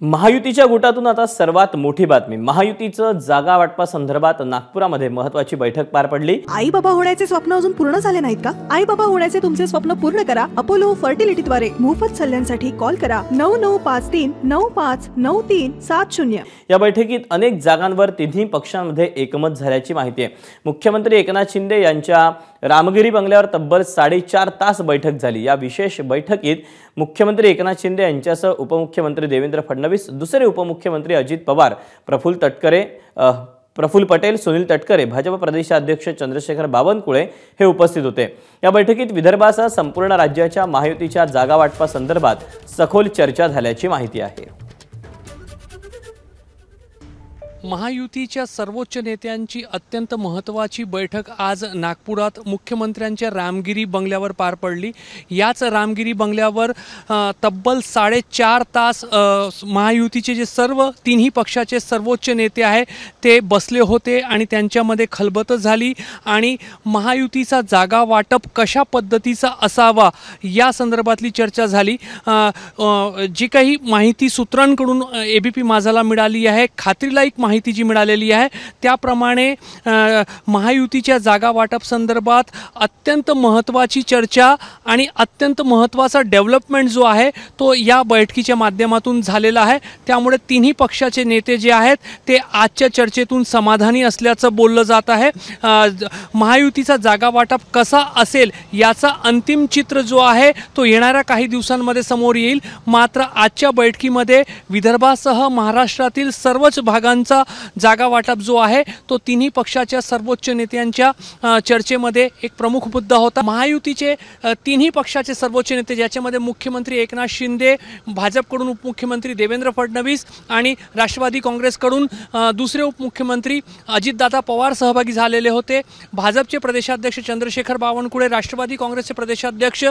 महायुतीच्या गुटातून आता सर्वात मोठी बातमी। महायुतीचं जागा वाटपासंदर्भात नागपुरामध्ये महत्त्वाची बैठक पार पडली। आई बाबा होण्याचे स्वप्न अजून पूर्ण झाले नाहीत का? आई बाबा होण्याचे तुमचे स्वप्न पूर्ण करा अपोलो फर्टिलिटीद्वारे। मोफत सल्ल्यांसाठी कॉल करा 9953959370। या बैठकीत अनेक जागांवर तिन्ही पक्षांमध्ये एकमत झाल्याची माहिती आहे। मुख्यमंत्री एकनाथ शिंदे यांच्या रामगिरी बंगल्यावर तब्बल 4.5 तास बैठक झाली। या विशेष बैठकीत मुख्यमंत्री एकनाथ शिंदे यांच्यासह उपमुख्यमंत्री देवेंद्र फडणवीस, दुसरे उपमुख्यमंत्री अजित पवार, प्रफुल्ल पटेल, सुनील तटकरे, भाजप प्रदेशाध्यक्ष चंद्रशेखर बावनकुळे हे उपस्थित होते। या बैठकीत विदर्भासह संपूर्ण राज्याच्या महायुतीच्या जागा वाटपासंदर्भात सखोल चर्चा झाल्याची माहिती आहे। महायुतीच्या सर्वोच्च नेत्यांची अत्यंत महत्त्वाची बैठक आज नागपुरात मुख्यमंत्र्यांच्या रामगिरी बंगल्यावर पार पडली। याच रामगिरी बंगल्यावर तब्बल 4.5 तास महायुतीचे जे सर्व तिन्ही पक्षाचे सर्वोच्च नेते आहे ते बसले होते आणि त्यांच्यामध्ये खलबत झाली आणि महायुतीचा जागा वाटप कशा पद्धतीचा असावा या संदर्भातली चर्चा झाली। जी काही माहिती सूत्रांकडून एबीपी माझाला मिळाली आहे, खात्रीलायक माहिती जी मिळालेली आहे त्याप्रमाणे महायुतीच्या जागा वाटप संदर्भात अत्यंत महत्त्वाची चर्चा आणि अत्यंत महत्त्वाचा डेव्हलपमेंट जो आहे तो या बैठकीच्या माध्यमातून झालेला आहे। त्यामुळे तिन्ही पक्षाचे नेते जे आहेत ते आजच्या चर्चेतून समाधानी असल्याचं बोललं जात आहे। महायुतीचा जागा वाटप कसा असेल याचा अंतिम चित्र जो आहे तो येणाऱ्या काही दिवसांमध्ये समोर येईल। मात्र आजच्या बैठकीमध्ये विदर्भासह महाराष्ट्रातील सर्वच भागांचा जागा वाटप जो आहे तो तिन्ही पक्षाच्या सर्वोच्च नेत्यांच्या चर्चेमध्ये एक प्रमुख मुद्दा होता। महायुतीचे तिन्ही पक्षाचे सर्वोच्च नेते ज्याच्यामध्ये मुख्यमंत्री एकनाथ शिंदे, भाजपकडून उपमुख्यमंत्री देवेंद्र फडणवीस आणि राष्ट्रवादी काँग्रेसकडून दुसरे उपमुख्यमंत्री अजितदादा पवार सहभागी झालेले होते। भाजपचे प्रदेशाध्यक्ष चंद्रशेखर बावनकुळे, राष्ट्रवादी काँग्रेसचे प्रदेशाध्यक्ष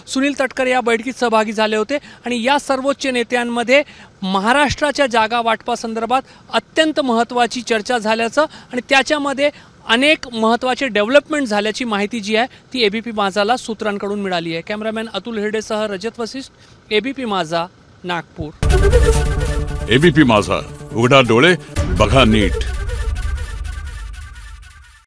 सुनील तटकरे या बैठकीत सहभागी झाले होते आणि या सर्वोच्च नेत्यांमध्ये महाराष्ट्राच्या जागा वाटपासंदर्भात अत्यंत महत्त्वाची चर्चा झाल्याचं आणि त्याच्यामध्ये अनेक महत्त्वाचे डेव्हलपमेंट झाल्याची माहिती जी आहे ती एबीपी माझाला सूत्रांकडून मिळाली आहे। कॅमेरामॅन अतुल हिरडेसह रजत वशिष्ठ, एबीपी माझा, नागपूर। एबीपी माझा, उघडा डोळे बघा नीट।